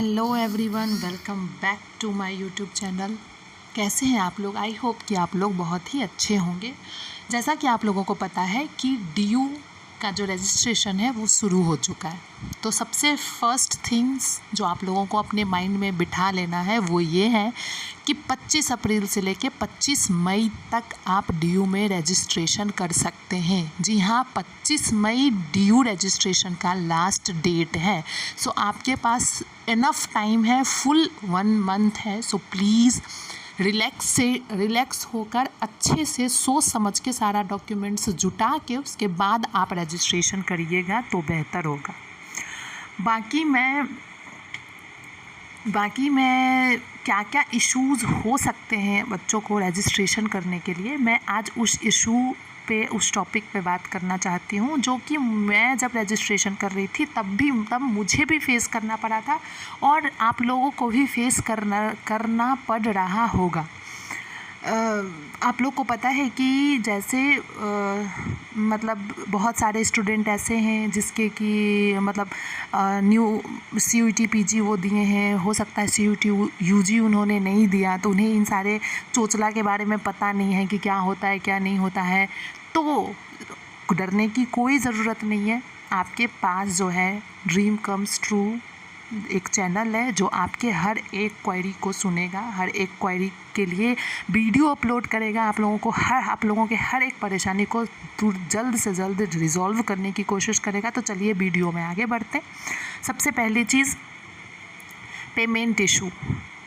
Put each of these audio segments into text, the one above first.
Hello everyone, welcome back to my YouTube channel. कैसे हैं आप लोग? आई होप कि आप लोग बहुत ही अच्छे होंगे। जैसा कि आप लोगों को पता है कि DU का जो रजिस्ट्रेशन है वो शुरू हो चुका है। तो सबसे फर्स्ट थिंग्स जो आप लोगों को अपने माइंड में बिठा लेना है वो ये है कि 25 अप्रैल से लेके 25 मई तक आप DU में रजिस्ट्रेशन कर सकते हैं। जी हाँ, 25 मई DU रजिस्ट्रेशन का लास्ट डेट है। सो आपके पास इनफ टाइम है, फुल 1 मंथ है। सो प्लीज़ रिलैक्स होकर अच्छे से सोच समझ के सारा डॉक्यूमेंट्स जुटा के उसके बाद आप रजिस्ट्रेशन करिएगा तो बेहतर होगा। बाकी मैं क्या क्या इश्यूज़ हो सकते हैं बच्चों को रजिस्ट्रेशन करने के लिए, मैं आज उस टॉपिक पे बात करना चाहती हूँ, जो कि मैं जब रजिस्ट्रेशन कर रही थी तब मुझे भी फेस करना पड़ा था और आप लोगों को भी फेस करना पड़ रहा होगा। आप लोग को पता है कि जैसे मतलब बहुत सारे स्टूडेंट ऐसे हैं जिसके कि मतलब न्यू CUET PG वो दिए हैं, हो सकता है CUET UG उन्होंने नहीं दिया, तो उन्हें इन सारे चोचला के बारे में पता नहीं है कि क्या होता है क्या नहीं होता है। तो डरने की कोई ज़रूरत नहीं है। आपके पास जो है ड्रीम कम्स ट्रू एक चैनल है जो आपके हर एक क्वेरी को सुनेगा, हर एक क्वेरी के लिए वीडियो अपलोड करेगा, आप लोगों के हर एक परेशानी को जल्द से जल्द रिजॉल्व करने की कोशिश करेगा। तो चलिए वीडियो में आगे बढ़ते हैं। सबसे पहली चीज़, पेमेंट इशू।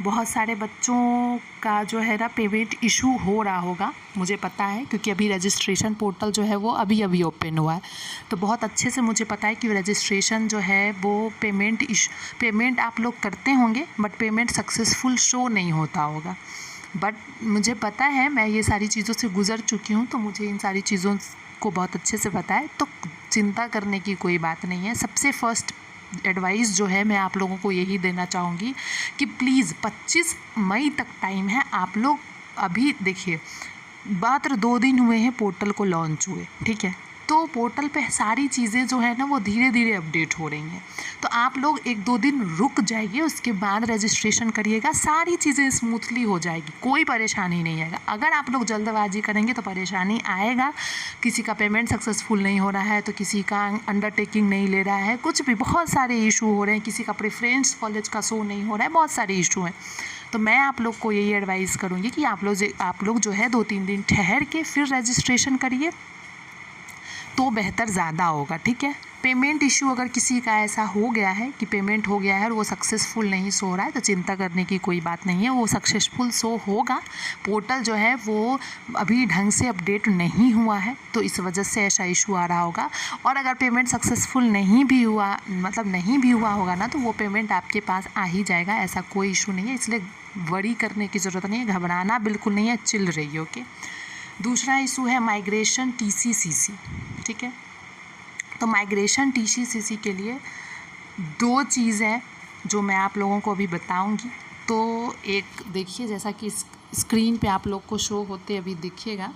बहुत सारे बच्चों का जो है ना पेमेंट इशू हो रहा होगा, मुझे पता है, क्योंकि अभी रजिस्ट्रेशन पोर्टल जो है वो अभी ओपन हुआ है। तो बहुत अच्छे से मुझे पता है कि रजिस्ट्रेशन जो है वो पेमेंट आप लोग करते होंगे बट पेमेंट सक्सेसफुल शो नहीं होता होगा। बट मुझे पता है, मैं ये सारी चीज़ों से गुज़र चुकी हूँ, तो मुझे इन सारी चीज़ों को बहुत अच्छे से पता है। तो चिंता करने की कोई बात नहीं है। सबसे फर्स्ट एडवाइस जो है मैं आप लोगों को यही देना चाहूँगी कि प्लीज़ 25 मई तक टाइम है। आप लोग अभी देखिए, मात्र 2 दिन हुए हैं पोर्टल को लॉन्च हुए, ठीक है, तो पोर्टल पे सारी चीज़ें जो है ना वो धीरे धीरे अपडेट हो रही हैं। तो आप लोग 1-2 दिन रुक जाइए, उसके बाद रजिस्ट्रेशन करिएगा, सारी चीज़ें स्मूथली हो जाएगी, कोई परेशानी नहीं आएगा। अगर आप लोग जल्दबाजी करेंगे तो परेशानी आएगा। किसी का पेमेंट सक्सेसफुल नहीं हो रहा है, तो किसी का अंडरटेकिंग नहीं ले रहा है, कुछ भी बहुत सारे इशू हो रहे हैं, किसी का प्रेफरेंस कॉलेज का शो नहीं हो रहा है, बहुत सारे इशू हैं। तो मैं आप लोग को यही एडवाइस करूँगी कि आप लोग जो है 2-3 दिन ठहर के फिर रजिस्ट्रेशन करिए तो बेहतर ज़्यादा होगा, ठीक है। पेमेंट इशू अगर किसी का ऐसा हो गया है कि पेमेंट हो गया है और वो सक्सेसफुल नहीं शो हो रहा है, तो चिंता करने की कोई बात नहीं है, वो सक्सेसफुल शो होगा। पोर्टल जो है वो अभी ढंग से अपडेट नहीं हुआ है, तो इस वजह से ऐसा इशू आ रहा होगा। और अगर पेमेंट सक्सेसफुल नहीं भी हुआ होगा ना, तो वो पेमेंट आपके पास आ ही जाएगा, ऐसा कोई इशू नहीं है। इसलिए वरी करने की ज़रूरत नहीं है, घबराना बिल्कुल नहीं है, चिल रहिए, ओके। दूसरा इशू है माइग्रेशन TC/CC, ठीक है। तो माइग्रेशन TC/CC के लिए 2 चीज़ें जो मैं आप लोगों को अभी बताऊंगी। तो एक देखिए, जैसा कि स्क्रीन पे आप लोग को शो होते अभी दिखिएगा,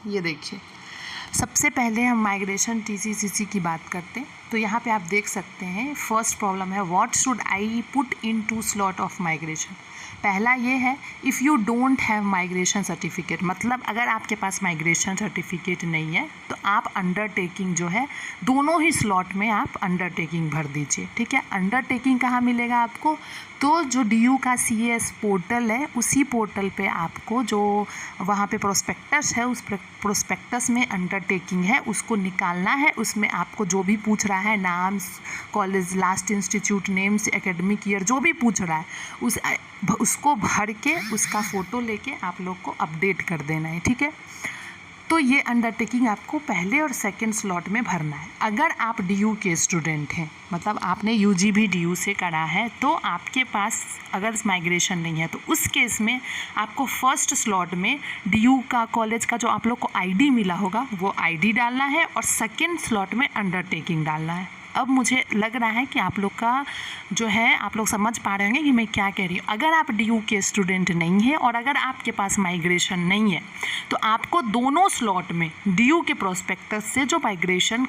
ये देखिए। सबसे पहले हम माइग्रेशन TC/CC की बात करते हैं। तो यहाँ पे आप देख सकते हैं, फर्स्ट प्रॉब्लम है what should I put into slot of migration. पहला ये है, if you don't have migration certificate, मतलब अगर आपके पास माइग्रेशन सर्टिफिकेट नहीं है तो आप अंडरटेकिंग जो है दोनों ही स्लॉट में आप अंडरटेकिंग भर दीजिए, ठीक है। अंडरटेकिंग कहाँ मिलेगा आपको? तो जो DU का CAS पोर्टल है, उसी पोर्टल पे आपको जो वहाँ पे प्रोस्पेक्टस है, उस प्रोस्पेक्टस में अंडरटेकिंग है, उसको निकालना है। उसमें आपको जो भी पूछ रहा है, नाम, college, last institute names, academic year, जो भी पूछ रहा है उसको भर के उसका फ़ोटो लेके आप लोग को अपडेट कर देना है, ठीक है। तो ये अंडरटेकिंग आपको पहले और सेकंड स्लॉट में भरना है। अगर आप DU के स्टूडेंट हैं, मतलब आपने UG भी DU से करा है, तो आपके पास अगर माइग्रेशन नहीं है तो उस केस में आपको फर्स्ट स्लॉट में DU का कॉलेज का जो आप लोग को ID मिला होगा वो ID डालना है और सेकंड स्लॉट में अंडरटेकिंग डालना है, अब मुझे लग रहा है कि आप लोग का जो है आप लोग समझ पा रहे होंगे कि मैं क्या कह रही हूँ। अगर आप DU के स्टूडेंट नहीं हैं और अगर आपके पास माइग्रेशन नहीं है तो आपको दोनों स्लॉट में DU के प्रोस्पेक्टस से जो माइग्रेशन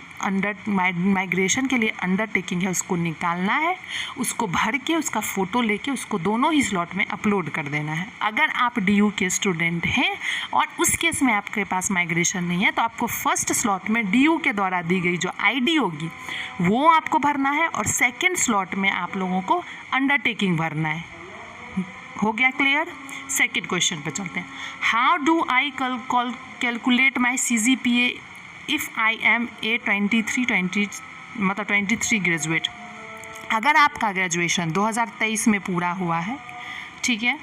के लिए अंडरटेकिंग है उसको निकालना है, उसको भर के उसका फ़ोटो लेके उसको दोनों ही स्लॉट में अपलोड कर देना है। अगर आप DU के स्टूडेंट हैं और उस केस में आपके पास माइग्रेशन नहीं है तो आपको फर्स्ट स्लॉट में DU के द्वारा दी गई जो ID होगी वो आपको भरना है और सेकंड स्लॉट में आप लोगों को अंडरटेकिंग भरना है। हो गया क्लियर? सेकंड क्वेश्चन पे चलते हैं। How do I calculate my CGPA if I am a 23 graduate. अगर आपका ग्रेजुएशन 2023 में पूरा हुआ है, ठीक है,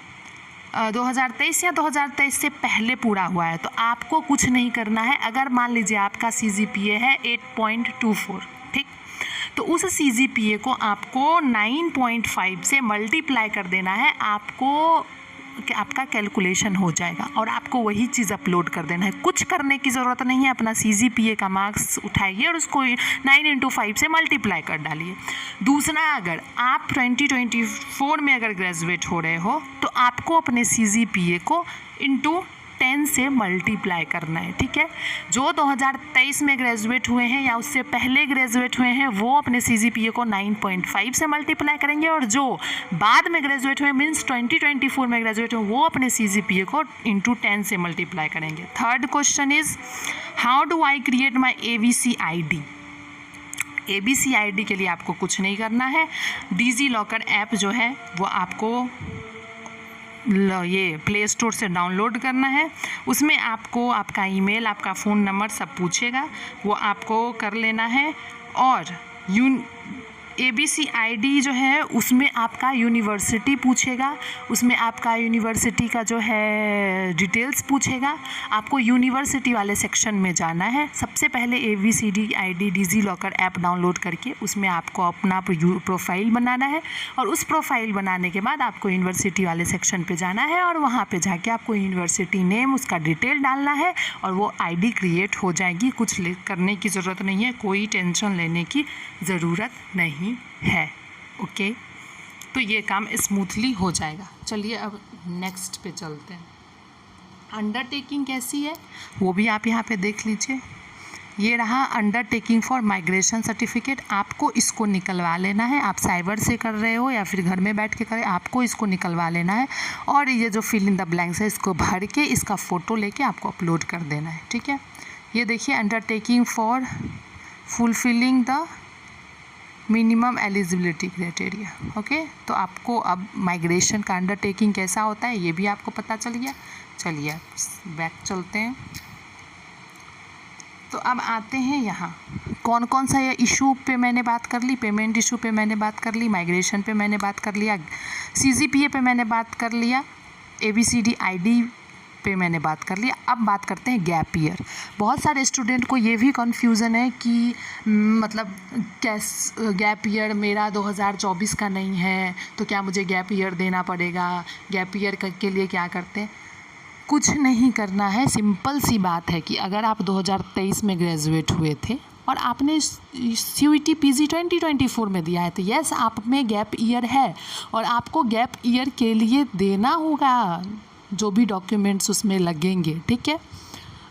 2023 या 2023 से पहले पूरा हुआ है तो आपको कुछ नहीं करना है। अगर मान लीजिए आपका CGPA है 8.24, ठीक, तो उस CGPA को आपको 9.5 से मल्टीप्लाई कर देना है, आपका कैलकुलेशन हो जाएगा और आपको वही चीज़ अपलोड कर देना है। कुछ करने की ज़रूरत नहीं है, अपना CGPA का मार्क्स उठाइए और उसको 9 × 5 से मल्टीप्लाई कर डालिए। दूसरा, अगर आप 2024 में अगर ग्रेजुएट हो रहे हो तो आपको अपने CGPA को × 10 से मल्टीप्लाई करना है, ठीक है। जो 2023 में ग्रेजुएट हुए हैं या उससे पहले ग्रेजुएट हुए हैं वो अपने CGPA को 9.5 से मल्टीप्लाई करेंगे और जो बाद में ग्रेजुएट हुए मीन्स 2024 में ग्रेजुएट हुए वो अपने CGPA को × 10 से मल्टीप्लाई करेंगे। Third question is how do I create my ABC ID। ABC ID के लिए आपको कुछ नहीं करना है। DigiLocker ऐप जो है वो आपको ये प्ले स्टोर से डाउनलोड करना है। उसमें आपको आपका ईमेल, आपका फ़ोन नंबर सब पूछेगा, वो आपको कर लेना है। और ABC ID जो है उसमें आपका यूनिवर्सिटी पूछेगा, उसमें आपका यूनिवर्सिटी का जो है डिटेल्स पूछेगा। आपको यूनिवर्सिटी वाले सेक्शन में जाना है। सबसे पहले ABCD ID DigiLocker app download करके उसमें आपको अपना प्रोफाइल बनाना है और उस प्रोफाइल बनाने के बाद आपको यूनिवर्सिटी वाले सेक्शन पे जाना है और वहाँ पे जाके आपको यूनिवर्सिटी नेम, उसका डिटेल डालना है और वो ID क्रिएट हो जाएगी। कुछ करने की ज़रूरत नहीं है, कोई टेंशन लेने की ज़रूरत नहीं है। ओके, तो ये काम स्मूथली हो जाएगा। चलिए अब नेक्स्ट पे चलते हैं। अंडरटेकिंग कैसी है वो भी आप यहाँ पे देख लीजिए। ये रहा अंडरटेकिंग फॉर माइग्रेशन सर्टिफिकेट। आपको इसको निकलवा लेना है। आप साइबर से कर रहे हो या फिर घर में बैठ के करें, आपको इसको निकलवा लेना है और ये जो फिल इन द ब्लैंक्स है इसको भर के इसका फ़ोटो लेके आपको अपलोड कर देना है, ठीक है। ये देखिए undertaking for fulfilling the minimum eligibility criteria. Okay, तो आपको अब माइग्रेशन का अंडरटेकिंग कैसा होता है ये भी आपको पता चल गया। चलिए बैक चलते हैं। तो अब आते हैं यहाँ कौन कौन सा ये इशू पे मैंने बात कर ली। पेमेंट इशू पे मैंने बात कर ली, माइग्रेशन पे मैंने बात कर लिया, CGPA पे मैंने बात कर लिया, ABCD ID पे मैंने बात कर लिया। अब बात करते हैं गैप ईयर। बहुत सारे स्टूडेंट को ये भी कन्फ्यूज़न है कि मतलब गैप ईयर मेरा 2024 का नहीं है तो क्या मुझे गैप ईयर देना पड़ेगा। गैप ईयर के लिए क्या करते हैं, कुछ नहीं करना है। सिंपल सी बात है कि अगर आप 2023 में ग्रेजुएट हुए थे और आपने CUET PG 2024 में दिया है तो यस आप में गैप ईयर है और आपको गैप ईयर के लिए देना होगा जो भी डॉक्यूमेंट्स उसमें लगेंगे, ठीक है।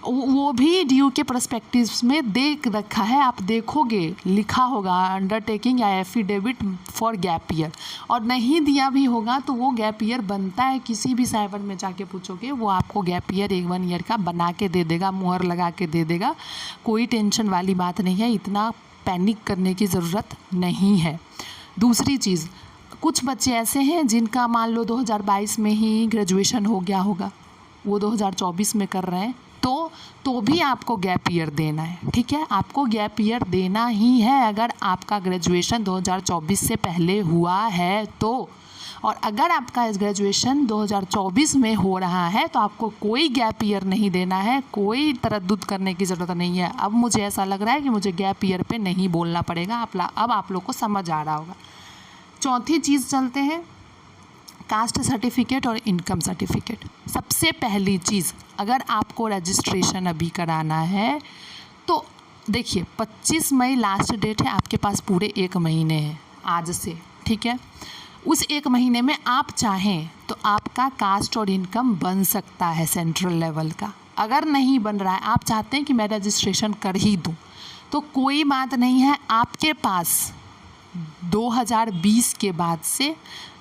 वो भी DU के पर्सपेक्टिव्स में देख रखा है, आप देखोगे लिखा होगा अंडरटेकिंग या एफिडेविट फॉर गैप ईयर, और नहीं दिया भी होगा तो वो गैप ईयर बनता है। किसी भी साइबर में जाके पूछोगे वो आपको गैप ईयर 1 ईयर का बना के दे देगा, मुहर लगा के दे देगा। कोई टेंशन वाली बात नहीं है, इतना पैनिक करने की ज़रूरत नहीं है। दूसरी चीज़, कुछ बच्चे ऐसे हैं जिनका मान लो 2022 में ही ग्रेजुएशन हो गया होगा, वो 2024 में कर रहे हैं तो भी आपको गैप ईयर देना है, ठीक है। आपको गैप ईयर देना ही है अगर आपका ग्रेजुएशन 2024 से पहले हुआ है तो। और अगर आपका ग्रेजुएशन 2024 में हो रहा है तो आपको कोई गैप ईयर नहीं देना है, कोई तरद्दुद करने की ज़रूरत नहीं है। अब मुझे ऐसा लग रहा है कि मुझे गैप ईयर पे नहीं बोलना पड़ेगा। अब आप लोग को समझ आ रहा होगा। चौथी चीज़ चलते हैं, कास्ट सर्टिफिकेट और इनकम सर्टिफिकेट। सबसे पहली चीज़, अगर आपको रजिस्ट्रेशन अभी कराना है तो देखिए 25 मई लास्ट डेट है, आपके पास पूरे 1 महीने हैं आज से, ठीक है। उस 1 महीने में आप चाहें तो आपका कास्ट और इनकम बन सकता है सेंट्रल लेवल का। अगर नहीं बन रहा है, आप चाहते हैं कि मैं रजिस्ट्रेशन कर ही दूँ, तो कोई बात नहीं है। आपके पास 2020 के बाद से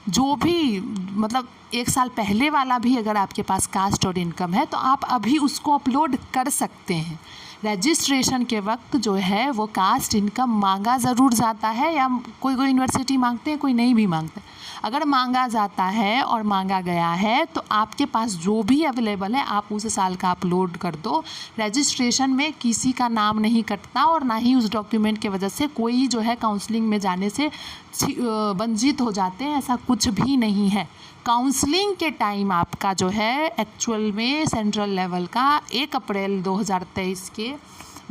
जो भी मतलब 1 साल पहले वाला भी अगर आपके पास कास्ट और इनकम है तो आप अभी उसको अपलोड कर सकते हैं। रजिस्ट्रेशन के वक्त जो है वो कास्ट इनकम मांगा ज़रूर जाता है, या कोई यूनिवर्सिटी मांगते हैं, कोई नहीं भी मांगते। अगर मांगा जाता है और मांगा गया है तो आपके पास जो भी अवेलेबल है आप उस साल का अपलोड कर दो। रजिस्ट्रेशन में किसी का नाम नहीं कटता और ना ही उस डॉक्यूमेंट की वजह से कोई जो है काउंसलिंग में जाने से वंचित हो जाते हैं, ऐसा कुछ भी नहीं है। काउंसलिंग के टाइम आपका जो है एक्चुअल में सेंट्रल लेवल का 1 अप्रैल 2023 के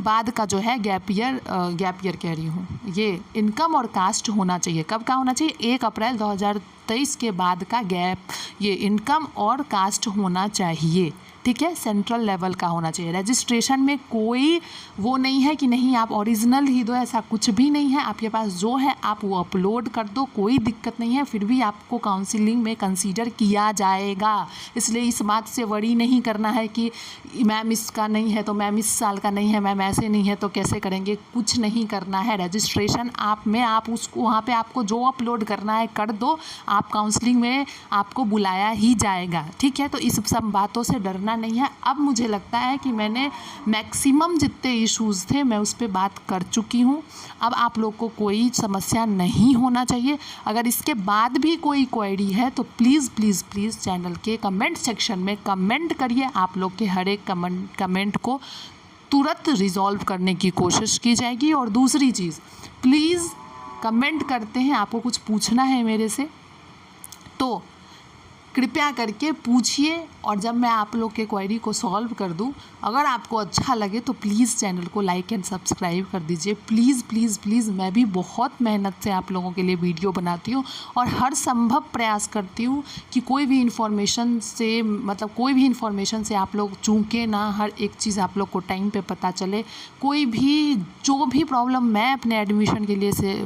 बाद का जो है गैप ईयर कह रही हूँ, ये इनकम और कास्ट होना चाहिए। कब का होना चाहिए? 1 अप्रैल 2023 के बाद का गैप, ये इनकम और कास्ट होना चाहिए, ठीक है। सेंट्रल लेवल का होना चाहिए। रजिस्ट्रेशन में कोई वो नहीं है कि नहीं आप ओरिजिनल ही दो, ऐसा कुछ भी नहीं है। आपके पास जो है आप वो अपलोड कर दो, कोई दिक्कत नहीं है। फिर भी आपको काउंसलिंग में कंसीडर किया जाएगा, इसलिए इस बात से वरी नहीं करना है कि मैम इसका नहीं है तो मैम इस साल का नहीं है, मैम ऐसे नहीं है तो कैसे करेंगे। कुछ नहीं करना है। रजिस्ट्रेशन आप उसको वहाँ पे आपको जो अपलोड करना है कर दो, आप काउंसलिंग में आपको बुलाया ही जाएगा, ठीक है। तो इस सब बातों से डरना नहीं है। अब मुझे लगता है कि मैंने मैक्सिमम जितने इश्यूज़ थे मैं उस पर बात कर चुकी हूँ। अब आप लोग को कोई समस्या नहीं होना चाहिए। अगर इसके बाद भी कोई क्वेरी है तो प्लीज़ प्लीज़ प्लीज़ चैनल के कमेंट सेक्शन में कमेंट करिए। आप लोग के हर एक कमेंट को तुरंत रिजॉल्व करने की कोशिश की जाएगी। और दूसरी चीज़, प्लीज़ कमेंट करते हैं, आपको कुछ पूछना है मेरे से तो कृपया करके पूछिए, और जब मैं आप लोग के क्वेरी को सॉल्व कर दूं, अगर आपको अच्छा लगे तो प्लीज़ चैनल को लाइक एंड सब्सक्राइब कर दीजिए। प्लीज़ प्लीज़ प्लीज़, मैं भी बहुत मेहनत से आप लोगों के लिए वीडियो बनाती हूं और हर संभव प्रयास करती हूं कि कोई भी इन्फॉर्मेशन से आप लोग चूकें ना। हर एक चीज़ आप लोग को टाइम पे पता चले। कोई भी जो भी प्रॉब्लम मैं अपने एडमिशन के लिए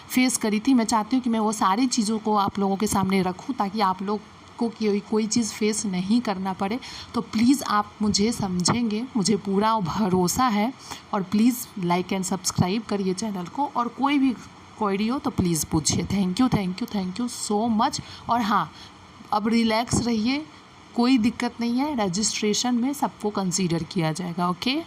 फेस करी थी, मैं चाहती हूँ कि मैं वो सारी चीज़ों को आप लोगों के सामने रखूँ ताकि आप लोग को कोई चीज़ फेस नहीं करना पड़े। तो प्लीज़ आप मुझे समझेंगे, मुझे पूरा भरोसा है। और प्लीज़ लाइक एंड सब्सक्राइब करिए चैनल को, और कोई भी क्वेरी हो तो प्लीज़ पूछिए। Thank you so much. और हाँ, अब रिलैक्स रहिए, कोई दिक्कत नहीं है। रजिस्ट्रेशन में सबको कंसीडर किया जाएगा। ओके।